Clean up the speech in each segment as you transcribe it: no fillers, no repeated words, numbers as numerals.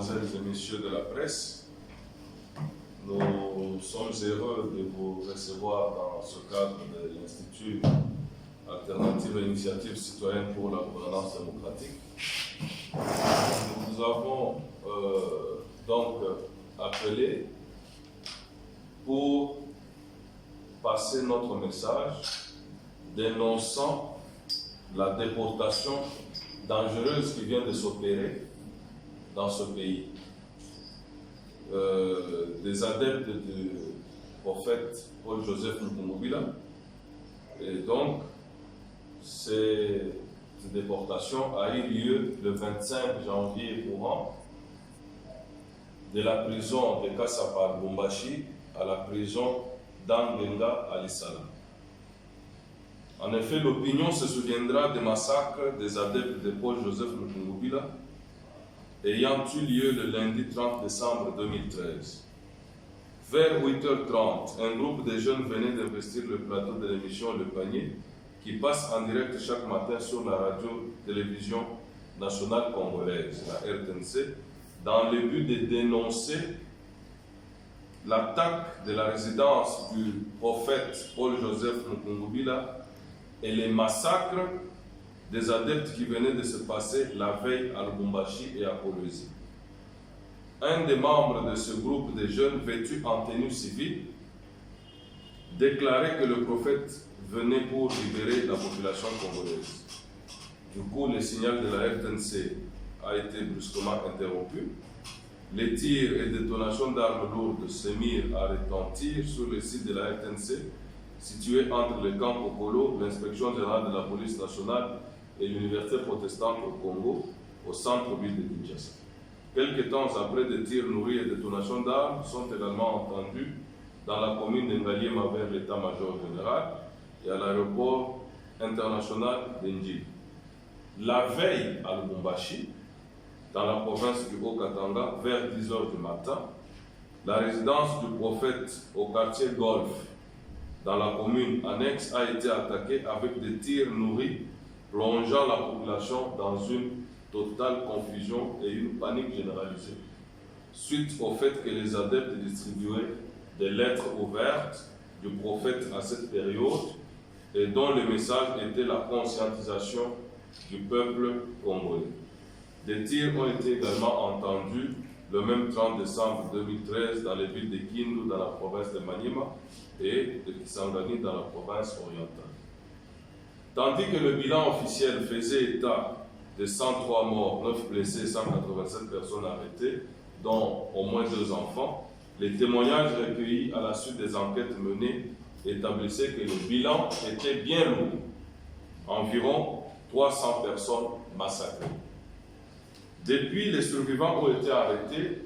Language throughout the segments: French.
mesdemoiselles et messieurs de la presse, nous sommes heureux de vous recevoir dans ce cadre de l'Institut Alternative et Initiative Citoyenne pour la Gouvernance Démocratique. Nous avons donc appelé pour passer notre message dénonçant la déportation dangereuse qui vient de s'opérer dans ce pays. Des adeptes du prophète Paul-Joseph Nkungubila. Et donc, cette déportation a eu lieu le 25 janvier courant de la prison de Kassapa à Lubumbashi à la prison d'Angenga à Lissala. En effet, l'opinion se souviendra des massacres des adeptes de Paul-Joseph Nkungubila ayant eu lieu le lundi 30 décembre 2013. Vers 8h30, un groupe de jeunes venait d'investir le plateau de l'émission Le Panier, qui passe en direct chaque matin sur la radio-télévision nationale congolaise, la RTNC, dans le but de dénoncer l'attaque de la résidence du prophète Paul-Joseph Nkungubila et les massacres des adeptes qui venaient de se passer la veille à Lubumbashi et à Kolwezi. Un des membres de ce groupe de jeunes vêtus en tenue civile déclarait que le prophète venait pour libérer la population congolaise. Du coup, le signal de la RTNC a été brusquement interrompu. Les tirs et détonations d'armes lourdes se mirent à retentir sur le site de la RTNC, situé entre le camp Okolo, l'inspection générale de la police nationale et l'université protestante au Congo, au centre-ville de Kinshasa. Quelques temps après, des tirs nourris et détonations d'armes sont également entendus dans la commune de Ngaliema vers l'état-major général et à l'aéroport international d'Indjili. La veille à Lubumbashi, dans la province du Haut-Katanga, vers 10h du matin, la résidence du prophète au quartier Golf, dans la commune annexe, a été attaquée avec des tirs nourris, plongeant la population dans une totale confusion et une panique généralisée, suite au fait que les adeptes distribuaient des lettres ouvertes du prophète à cette période et dont le message était la conscientisation du peuple congolais. Des tirs ont été également entendus le même 30 décembre 2013 dans les villes de Kindu dans la province de Maniema et de Kisangani dans la province orientale. Tandis que le bilan officiel faisait état de 103 morts, 9 blessés, 187 personnes arrêtées, dont au moins 2 enfants, les témoignages recueillis à la suite des enquêtes menées établissaient que le bilan était bien lourd. Environ 300 personnes massacrées. Depuis, les survivants ont été arrêtés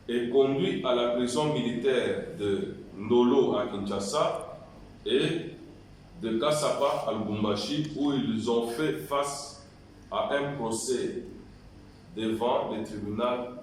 et conduits à la prison militaire de Ndolo à Kinshasa et de Kassapa à Lubumbashi, où ils ont fait face à un procès devant les tribunaux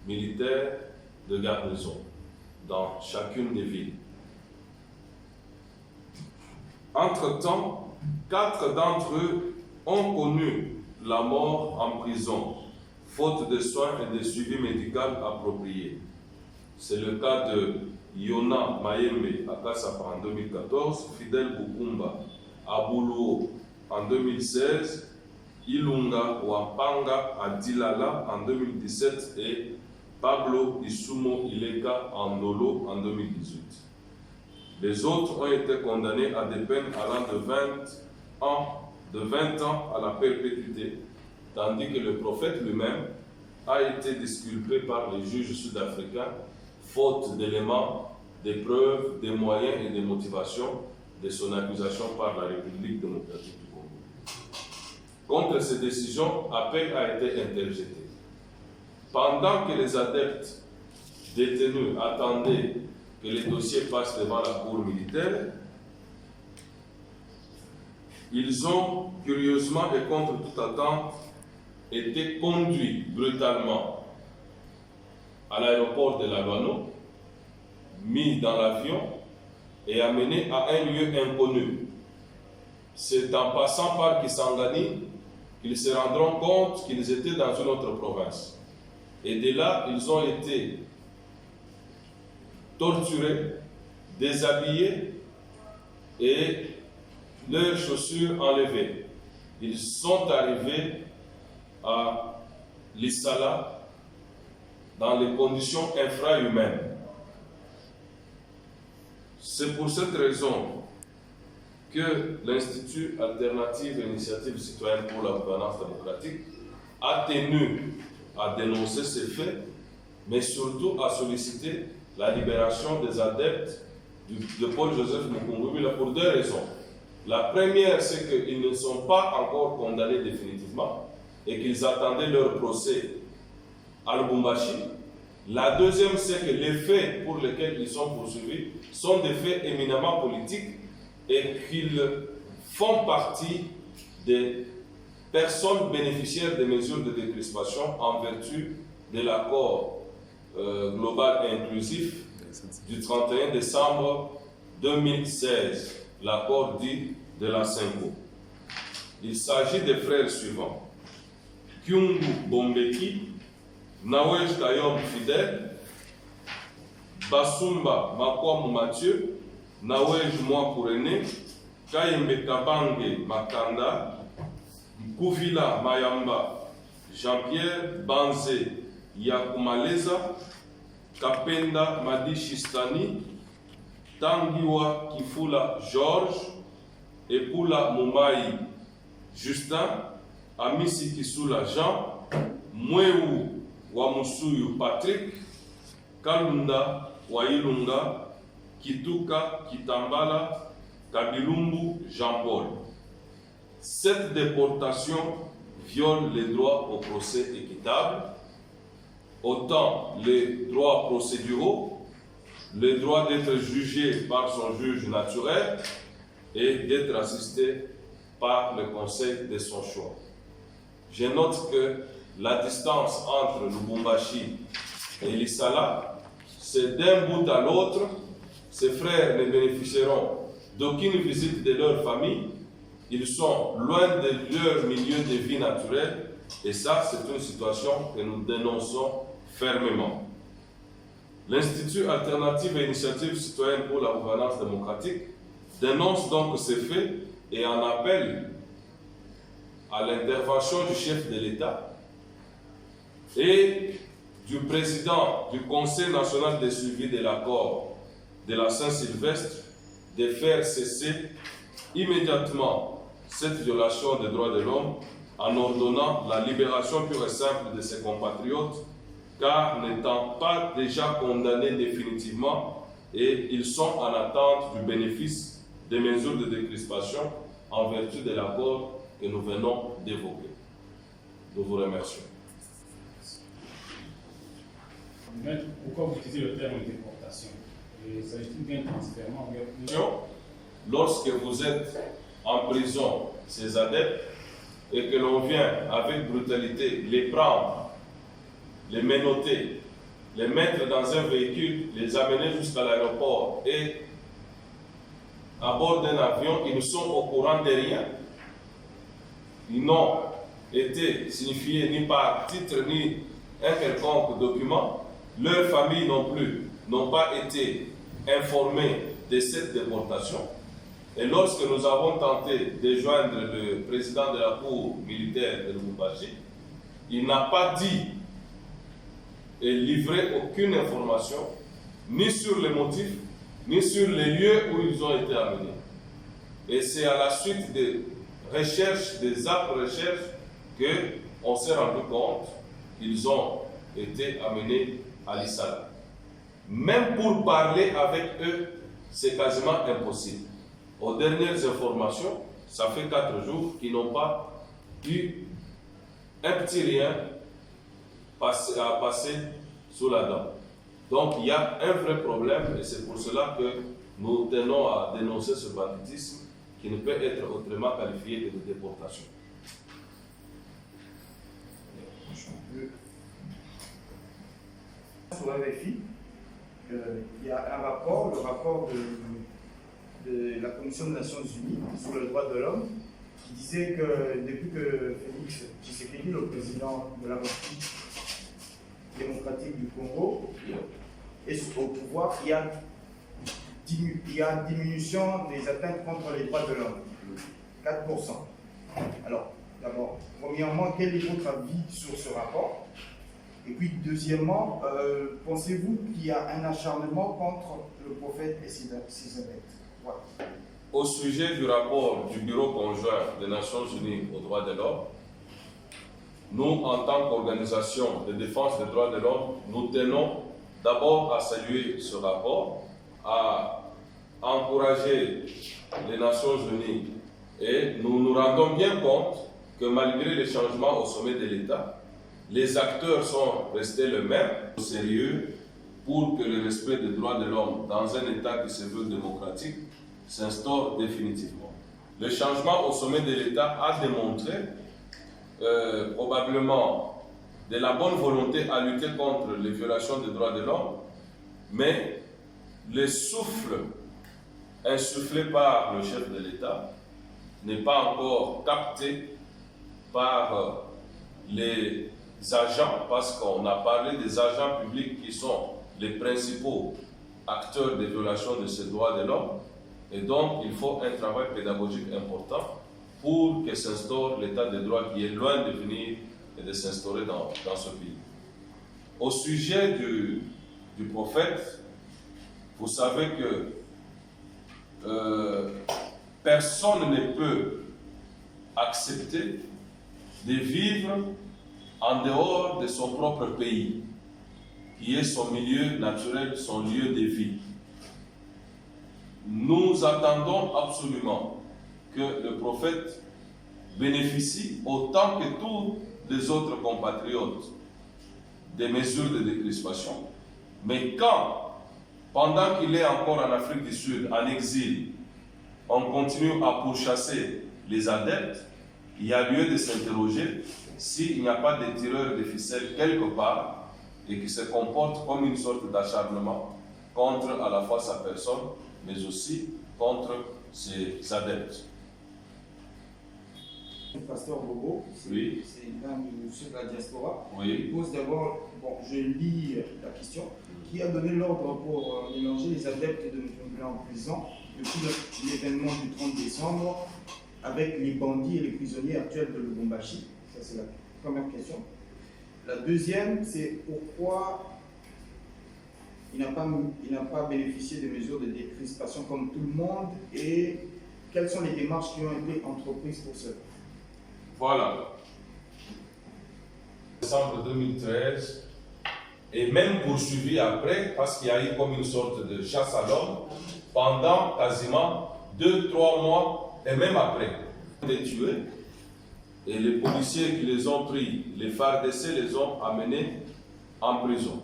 militaires de garnison dans chacune des villes. Entre-temps, 4 d'entre eux ont connu la mort en prison, faute de soins et de suivi médical appropriés. C'est le cas de Yona Mayembe à Kassapa en 2014, Fidel Bukumba à Boulou en 2016, Ilunga Wampanga à Dilala en 2017 et Pablo Isumo Ileka en Ndolo en 2018. Les autres ont été condamnés à des peines allant de 20 ans à la perpétuité, tandis que le prophète lui-même a été disculpé par les juges sud-africains, faute d'éléments, de preuves, de moyens et de motivations de son accusation par la République démocratique du Congo. Contre ces décisions, appel a été interjeté. Pendant que les adeptes détenus attendaient que les dossiers passent devant la cour militaire, ils ont, curieusement et contre toute attente, été conduits brutalement à l'aéroport de Lalwano, mis dans l'avion et amenés à un lieu inconnu. C'est en passant par Kisangani qu'ils se rendront compte qu'ils étaient dans une autre province. Et de là, ils ont été torturés, déshabillés et leurs chaussures enlevées. Ils sont arrivés à Lissala dans les conditions infrahumaines. C'est pour cette raison que l'Institut Alternative et Initiative Citoyenne pour la Gouvernance Démocratique a tenu à dénoncer ces faits, mais surtout à solliciter la libération des adeptes de Paul-Joseph Mukungubila pour deux raisons. La première, c'est qu'ils ne sont pas encore condamnés définitivement et qu'ils attendaient leur procès à Lubumbashi. La deuxième, c'est que les faits pour lesquels ils sont poursuivis sont des faits éminemment politiques et qu'ils font partie des personnes bénéficiaires des mesures de décrispation en vertu de l'accord global et inclusif du 31 décembre 2016, l'accord dit de la Sengo. Il s'agit des frères suivants: Kyungu Bombeki, Nawej Kayom Fidel, Basumba Makwamu Mathieu, Nawej Mwakurene, Kayembe Kabange Makanda, Kouvila Mayamba, Jean-Pierre Banze Yakumaleza, Kapenda Madishistani, Tangiwa Kifula Georges, Epula Mumai Justin, Amisi Kisula Jean, Mweu Wamusuyu Patrick, Kalunda Wailunga, Kituka Kitambala, Kabilumbu Jean-Paul. Cette déportation viole les droits au procès équitable, autant les droits procéduraux, le droit d'être jugé par son juge naturel et d'être assisté par le conseil de son choix. Je note que la distance entre Lubumbashi et Lissala, c'est d'un bout à l'autre. Ces frères ne bénéficieront d'aucune visite de leur famille. Ils sont loin de leur milieu de vie naturel. Et ça, c'est une situation que nous dénonçons fermement. L'Institut Alternative et Initiative Citoyenne pour la Gouvernance Démocratique dénonce donc ces faits et en appelle à l'intervention du chef de l'État et du président du Conseil national de suivi de l'accord de la Saint-Sylvestre de faire cesser immédiatement cette violation des droits de l'homme en ordonnant la libération pure et simple de ses compatriotes, car n'étant pas déjà condamnés définitivement, et ils sont en attente du bénéfice des mesures de décrispation en vertu de l'accord que nous venons d'évoquer. Nous vous remercions. Pourquoi vous utilisez le terme déportation? S'agit-il bien transfèrement vers... Lorsque vous êtes en prison, ces adeptes, et que l'on vient avec brutalité les prendre, les menotter, les mettre dans un véhicule, les amener jusqu'à l'aéroport et à bord d'un avion, ils ne sont au courant de rien. Ils n'ont été signifiés ni par titre ni un quelconque document. Leurs familles non plus n'ont pas été informées de cette déportation. Et lorsque nous avons tenté de joindre le président de la Cour militaire de Lubumbashi, il n'a pas dit et livré aucune information, ni sur les motifs, ni sur les lieux où ils ont été amenés. Et c'est à la suite des recherches, des âpres recherches, qu'on s'est rendu compte qu'ils ont été amenés à Lissala. Même pour parler avec eux, c'est quasiment impossible. Aux dernières informations, ça fait 4 jours qu'ils n'ont pas eu un petit rien à passer sous la dent. Donc il y a un vrai problème et c'est pour cela que nous tenons à dénoncer ce banditisme qui ne peut être autrement qualifié que de déportation. Sur RFI, il y a un rapport, le rapport de la Commission des Nations Unies sur les droits de l'homme, qui disait que depuis que Félix Tshisekedi, le président de la République, démocratique du Congo est au pouvoir, il y a diminution des atteintes contre les droits de l'homme, 4%. Alors, d'abord, premièrement, quel est votre avis sur ce rapport? Et puis, deuxièmement, pensez-vous qu'il y a un acharnement contre le prophète et ses adeptes? Voilà. Au sujet du rapport du Bureau conjoint des Nations Unies aux droits de l'homme, nous, en tant qu'organisation de défense des droits de l'homme, nous tenons d'abord à saluer ce rapport, à encourager les Nations Unies, et nous nous rendons bien compte que malgré les changements au sommet de l'État, les acteurs sont restés les mêmes, sérieux, pour que le respect des droits de l'homme dans un État qui se veut démocratique s'instaure définitivement. Le changement au sommet de l'État a démontré probablement de la bonne volonté à lutter contre les violations des droits de l'homme, mais le souffle insufflé par le chef de l'État n'est pas encore capté par les agents, parce qu'on a parlé des agents publics qui sont les principaux acteurs des violations de ces droits de l'homme, et donc il faut un travail pédagogique important pour que s'instaure l'état de droit qui est loin de venir et de s'instaurer dans ce pays. Au sujet du prophète, vous savez que personne ne peut accepter de vivre en dehors de son propre pays, qui est son milieu naturel, son lieu de vie. Nous attendons absolument que le prophète bénéficie autant que tous les autres compatriotes des mesures de décrispation. Mais quand, pendant qu'il est encore en Afrique du Sud, en exil, on continue à pourchasser les adeptes, il y a lieu de s'interroger s'il n'y a pas des tireurs de ficelles quelque part et qui se comportent comme une sorte d'acharnement contre à la fois sa personne, mais aussi contre ses adeptes. Le pasteur Bobo, Oui. c'est l'un de ceux de la diaspora. Oui. Il pose d'abord, je lis la question, qui a donné l'ordre pour mélanger les adeptes de Moutoumboula en prison depuis l'événement du 30 décembre avec les bandits et les prisonniers actuels de Lubumbashi? Ça, c'est la première question. La deuxième, c'est pourquoi il n'a pas bénéficié des mesures de décrispation comme tout le monde, et quelles sont les démarches qui ont été entreprises pour cela? Voilà. Décembre 2013, et même poursuivi après, parce qu'il y a eu comme une sorte de chasse à l'homme pendant quasiment 2-3 mois, et même après. Des tués, et les policiers qui les ont pris, les FARDC les ont amenés en prison.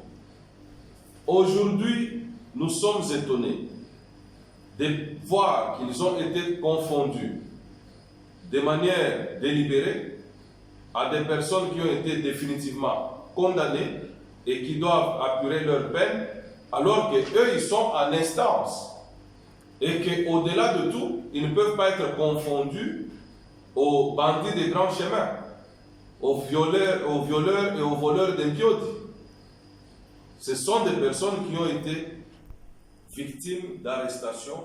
Aujourd'hui, nous sommes étonnés de voir qu'ils ont été confondus de manière délibérée à des personnes qui ont été définitivement condamnées et qui doivent apurer leur peine, alors qu'eux, ils sont en instance. Et qu'au-delà de tout, ils ne peuvent pas être confondus aux bandits des grands chemins, aux violeurs et aux voleurs d'impiodi. Ce sont des personnes qui ont été victimes d'arrestation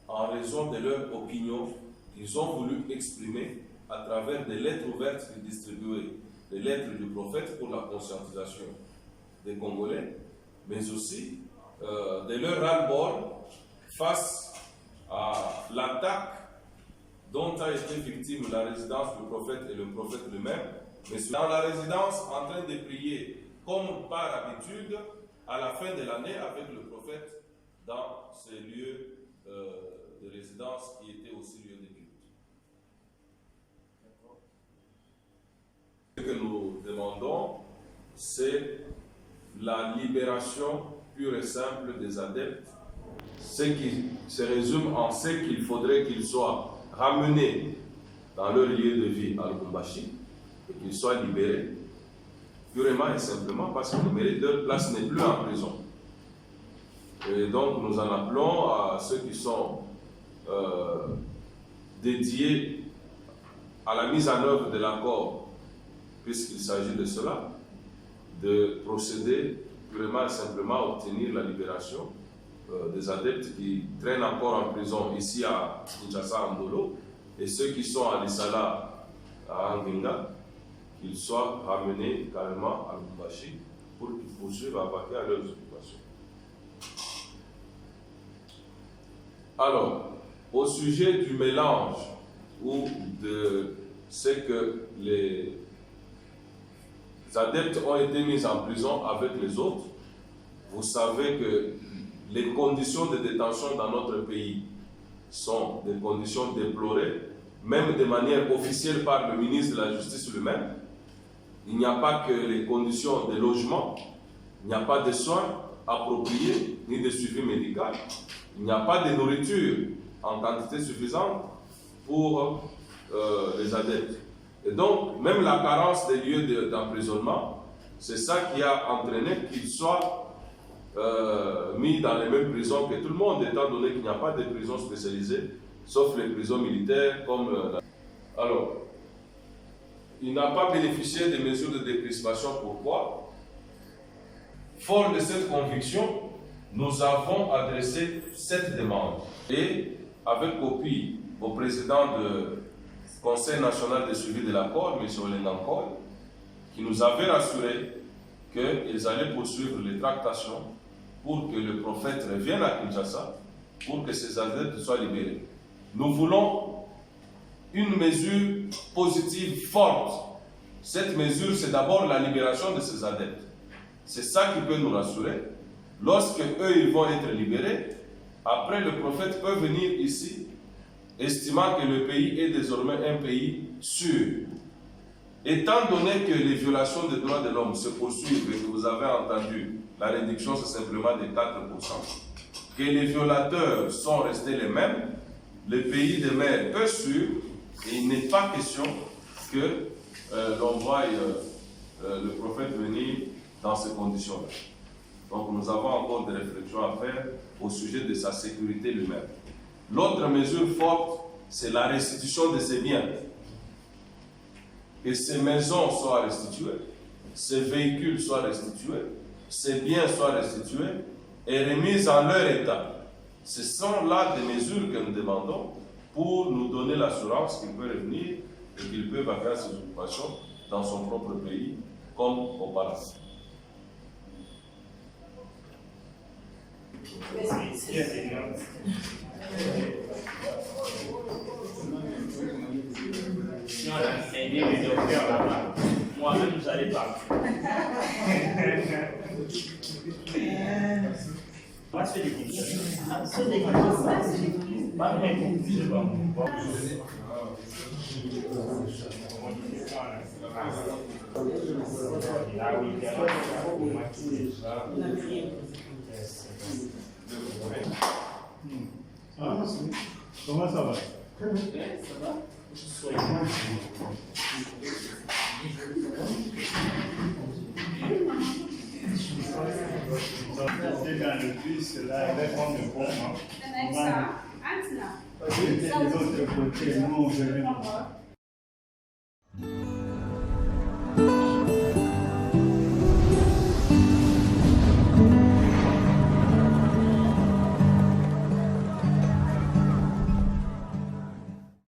en raison de leur opinion qu'ils ont voulu exprimer à travers des lettres ouvertes qu'ils distribuaient, des lettres du prophète pour la conscientisation des Congolais, mais aussi de leur ras-le-bol face à l'attaque dont a été victime la résidence du prophète et le prophète lui-même, mais dans la résidence en train de prier comme par habitude à la fin de l'année avec le prophète dans ces lieux de résidence qui étaient aussi lieux de culte. Ce que nous demandons, c'est la libération pure et simple des adeptes, ce qui se résume en ce qu'il faudrait qu'ils soient ramenés dans leur lieu de vie à Lubumbashi et qu'ils soient libérés purement et simplement parce que le mérite de leur place n'est plus en prison. Et donc nous en appelons à ceux qui sont dédiés à la mise en œuvre de l'accord, puisqu'il s'agit de cela, de procéder vraiment et simplement à obtenir la libération des adeptes qui traînent encore en prison ici à Kinshasa, à Ndolo, et ceux qui sont à Lissala, à Angenga, qu'ils soient ramenés carrément à Lubumbashi pour qu'ils poursuivent à vaquer à leurs occupations. Alors, au sujet du mélange ou de ce que les adeptes ont été mis en prison avec les autres, vous savez que les conditions de détention dans notre pays sont des conditions déplorées, même de manière officielle par le ministre de la Justice lui-même. Il n'y a pas que les conditions de logement, il n'y a pas de soins appropriés, ni de suivi médical, il n'y a pas de nourriture en quantité suffisante pour les adeptes. Et donc, même la carence des lieux d'emprisonnement, c'est ça qui a entraîné qu'ils soient mis dans les mêmes prisons que tout le monde, étant donné qu'il n'y a pas de prisons spécialisées, sauf les prisons militaires comme... Alors, il n'a pas bénéficié des mesures de décrispation. Pourquoi? Fort de cette conviction, nous avons adressé cette demande et, avec copie au président du Conseil national de suivi de l'accord, M. Olengankol, qui nous avait rassuré qu'ils allaient poursuivre les tractations pour que le prophète revienne à Kinshasa, pour que ces adeptes soient libérés. Nous voulons une mesure positive forte. Cette mesure, c'est d'abord la libération de ces adeptes. C'est ça qui peut nous rassurer. Lorsque eux, ils vont être libérés, après le prophète peut venir ici, estimant que le pays est désormais un pays sûr. Étant donné que les violations des droits de l'homme se poursuivent et que vous avez entendu, la réduction c'est simplement de 4%, que les violateurs sont restés les mêmes, le pays demeure peu sûr et il n'est pas question que l'on voie le prophète venir dans ces conditions-là. Donc nous avons encore des réflexions à faire au sujet de sa sécurité lui-même. L'autre mesure forte, c'est la restitution de ses biens. Que ces maisons soient restituées, ces véhicules soient restitués, ces biens soient restitués et remis en leur état. Ce sont là des mesures que nous demandons pour nous donner l'assurance qu'il peut revenir et qu'il peut vaquer ses occupations dans son propre pays comme auparavant. Si on a enseigné les docteurs là-bas, moi-même vous allez partir. Moi, c'est des questions. Pas de réponse, c'est bon. Comment ça va? Ça va? C'est dans le bus, là, il va prendre le pont. The next, Antna. Parce que les autres côtés, nous, on venait.